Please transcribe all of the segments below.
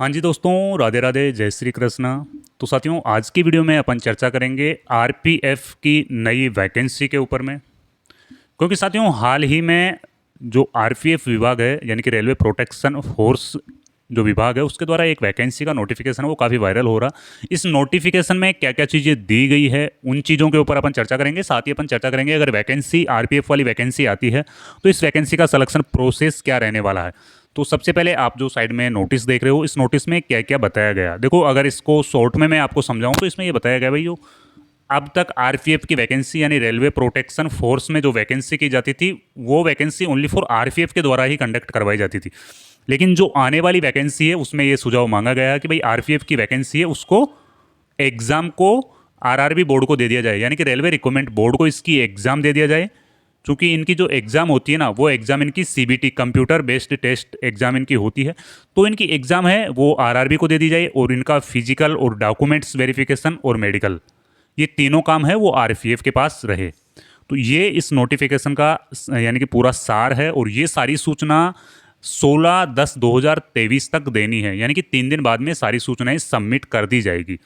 हाँ जी दोस्तों, राधे राधे, जय श्री कृष्णा। तो साथियों, आज की वीडियो में अपन चर्चा करेंगे आरपीएफ की नई वैकेंसी के ऊपर में। क्योंकि साथियों, हाल ही में जो आरपीएफ विभाग है, यानी कि रेलवे प्रोटेक्शन फोर्स जो विभाग है, उसके द्वारा एक वैकेंसी का नोटिफिकेशन है, वो काफ़ी वायरल हो रहा। इस नोटिफिकेशन में क्या क्या चीज़ें दी गई है, उन चीज़ों के ऊपर अपन चर्चा करेंगे। साथ ही अपन चर्चा करेंगे, अगर वैकेंसी आरपीएफ वाली वैकेंसी आती है तो इस वैकेंसी का सिलेक्शन प्रोसेस क्या रहने वाला है। तो सबसे पहले आप जो साइड में नोटिस देख रहे हो, इस नोटिस में क्या क्या बताया गया। देखो, अगर इसको शॉर्ट में मैं आपको समझाऊं तो इसमें ये बताया गया भाई, जो अब तक आरपीएफ की वैकेंसी यानी रेलवे प्रोटेक्शन फोर्स में जो वैकेंसी की जाती थी, वो वैकेंसी ओनली फॉर आरपीएफ के द्वारा ही कंडक्ट करवाई जाती थी। लेकिन जो आने वाली वैकेंसी है, उसमें ये सुझाव मांगा गया है कि भाई आरपीएफ की वैकेंसी है, उसको एग्ज़ाम को आरआरबी बोर्ड को दे दिया जाए, यानी कि रेलवे रिक्रूटमेंट बोर्ड को इसकी एग्ज़ाम दे दिया जाए। क्योंकि इनकी जो एग्ज़ाम होती है ना, वो एग्ज़ाम इनकी CBT computer based test exam इनकी होती है। तो इनकी एग्ज़ाम है वो आरआरबी को दे दी जाए, और इनका फिजिकल और डॉक्यूमेंट्स वेरिफिकेशन और मेडिकल, ये तीनों काम है वो आरपीएफ के पास रहे। तो ये इस नोटिफिकेशन का यानी कि पूरा सार है, और ये सारी सूचना 16/10/2023 तक देनी है, यानी कि 3 दिन बाद में सारी सूचनाएं सबमिट कर दी जाएगी।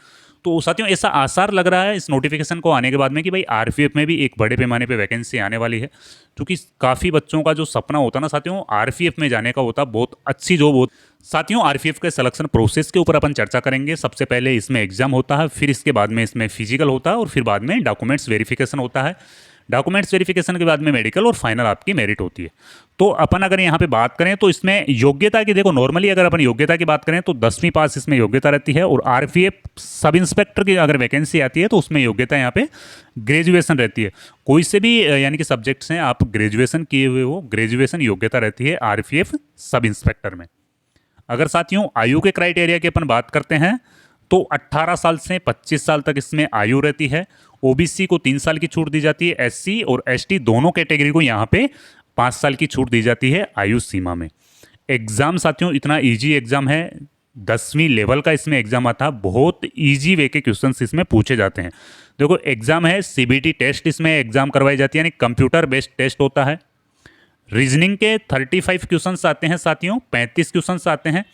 तो साथियों, ऐसा आसार लग रहा है इस नोटिफिकेशन को आने के बाद में कि भाई आरपीएफ में भी एक बड़े पैमाने पे वैकेंसी आने वाली है। क्योंकि काफ़ी बच्चों का जो सपना होता ना साथियों, आरपीएफ में जाने का होता, बहुत अच्छी जॉब होती। साथियों, आरपीएफ के सिलेक्शन प्रोसेस के ऊपर अपन चर्चा करेंगे। सबसे पहले इसमें एग्जाम होता है, फिर इसके बाद में इसमें फिजिकल होता है, और फिर बाद में डॉक्यूमेंट्स वेरिफिकेशन होता है। डॉक्यूमेंट्स वेरिफिकेशन के बाद में मेडिकल, और फाइनल आपकी मेरिट होती है। तो अपन अगर यहाँ पे बात करें तो इसमें योग्यता की, देखो नॉर्मली अगर अपन योग्यता की बात करें तो 10वीं पास इसमें योग्यता रहती है। और आरपीएफ सब इंस्पेक्टर की अगर वैकेंसी आती है तो उसमें योग्यता यहाँ पे ग्रेजुएशन रहती है। कोई से भी यानी कि सब्जेक्ट्स हैं, आप ग्रेजुएशन किए हुए हो, ग्रेजुएशन योग्यता रहती है आरपीएफ सब इंस्पेक्टर में। अगर साथियों आयु के क्राइटेरिया की अपन बात करते हैं तो 18 साल से 25 साल तक इसमें आयु रहती है। ओबीसी को 3 साल की छूट दी जाती है, एससी और एसटी दोनों कैटेगरी को यहाँ पे 5 साल की छूट दी जाती है आयु सीमा में। एग्ज़ाम साथियों इतना इजी एग्ज़ाम है, 10वीं लेवल का इसमें एग्ज़ाम आता है। बहुत इजी वे के क्वेश्चंस इसमें पूछे जाते हैं। देखो, एग्ज़ाम है सीबीटी टेस्ट, इसमें एग्ज़ाम करवाई जाती है, यानी कंप्यूटर बेस्ड टेस्ट होता है। रीजनिंग के 35 क्वेश्चंस आते हैं साथियों, 35 क्वेश्चंस आते हैं।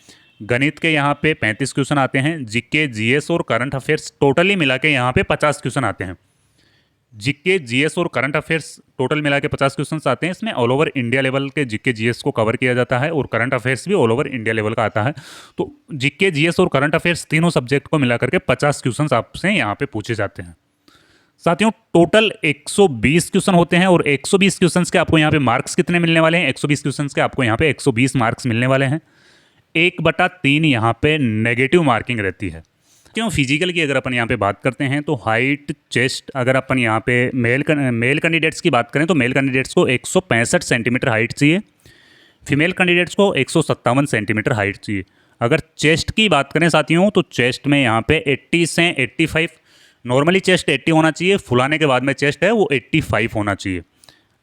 गणित के यहाँ पे 35 क्वेश्चन आते हैं। जीके, जीएस और करंट अफेयर्स टोटली मिला के यहाँ पे 50 क्वेश्चन आते हैं। जीके, जीएस और करंट अफेयर्स टोटल मिला के 50 क्वेश्चन आते हैं। इसमें ऑल ओवर इंडिया लेवल के जीके जीएस को कवर किया जाता है, और करंट अफेयर्स भी ऑल ओवर इंडिया लेवल का आता है। तो जीके, जीएस और करंट अफेयर्स तीनों सब्जेक्ट को मिला करके 50 क्वेश्चन आपसे यहाँ पे पूछे जाते हैं। साथियों, टोटल 120 क्वेश्चन होते हैं, और 120 क्वेश्चन के आपको यहाँ पे मार्क्स कितने मिलने वाले हैं? 120 क्वेश्चन के आपको यहाँ पे 120 मार्क्स मिलने वाले हैं। 1/3 यहाँ पे नेगेटिव मार्किंग रहती है। क्यों? फिजिकल की अगर अपन यहाँ पे बात करते हैं तो हाइट, चेस्ट, अगर अपन यहाँ पे मेल कैंडिडेट्स की बात करें तो मेल कैंडिडेट्स को 165 सेंटीमीटर हाइट चाहिए। फीमेल कैंडिडेट्स को 157 सेंटीमीटर हाइट चाहिए। अगर चेस्ट की बात करें साथियों तो चेस्ट में यहाँ पे 80 से 85, नॉर्मली चेस्ट 80 होना चाहिए, फुलाने के बाद में चेस्ट है वो 85 होना चाहिए।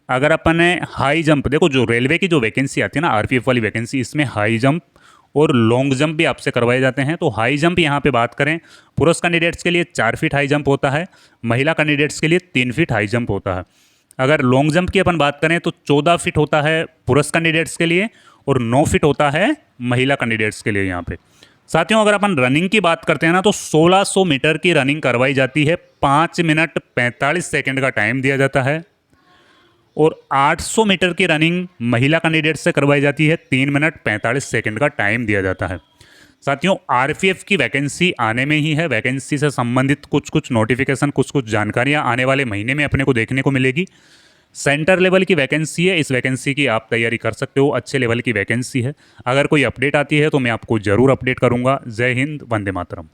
अगर अपन हाई जंप, देखो जो रेलवे की जो वैकेंसी आती है ना आरपीएफ वाली वैकेंसी, इसमें हाई जंप और लॉन्ग जंप भी आपसे करवाए जाते हैं। तो हाई जंप यहाँ पे बात करें, पुरुष कैंडिडेट्स के लिए 4 फीट हाई जंप होता है, महिला कैंडिडेट्स के लिए 3 फीट हाई जंप होता है। अगर लॉन्ग जंप की अपन बात करें तो 14 फीट होता है पुरुष कैंडिडेट्स के लिए, और 9 फीट होता है महिला कैंडिडेट्स के लिए यहाँ पे। साथियों, अगर अपन रनिंग की बात करते हैं ना तो 1600 मीटर की रनिंग करवाई जाती है, 5 मिनट 45 सेकेंड का टाइम दिया जाता है। और 800 मीटर की रनिंग महिला कैंडिडेट से करवाई जाती है, 3 मिनट 45 सेकेंड का टाइम दिया जाता है। साथियों, आरपीएफ की वैकेंसी आने में ही है। वैकेंसी से संबंधित कुछ नोटिफिकेशन, कुछ जानकारियां आने वाले महीने में अपने को देखने को मिलेगी। सेंटर लेवल की वैकेंसी है, इस वैकेंसी की आप तैयारी कर सकते हो, अच्छे लेवल की वैकेंसी है। अगर कोई अपडेट आती है तो मैं आपको ज़रूर अपडेट करूँगा। जय हिंद, वंदे मातरम।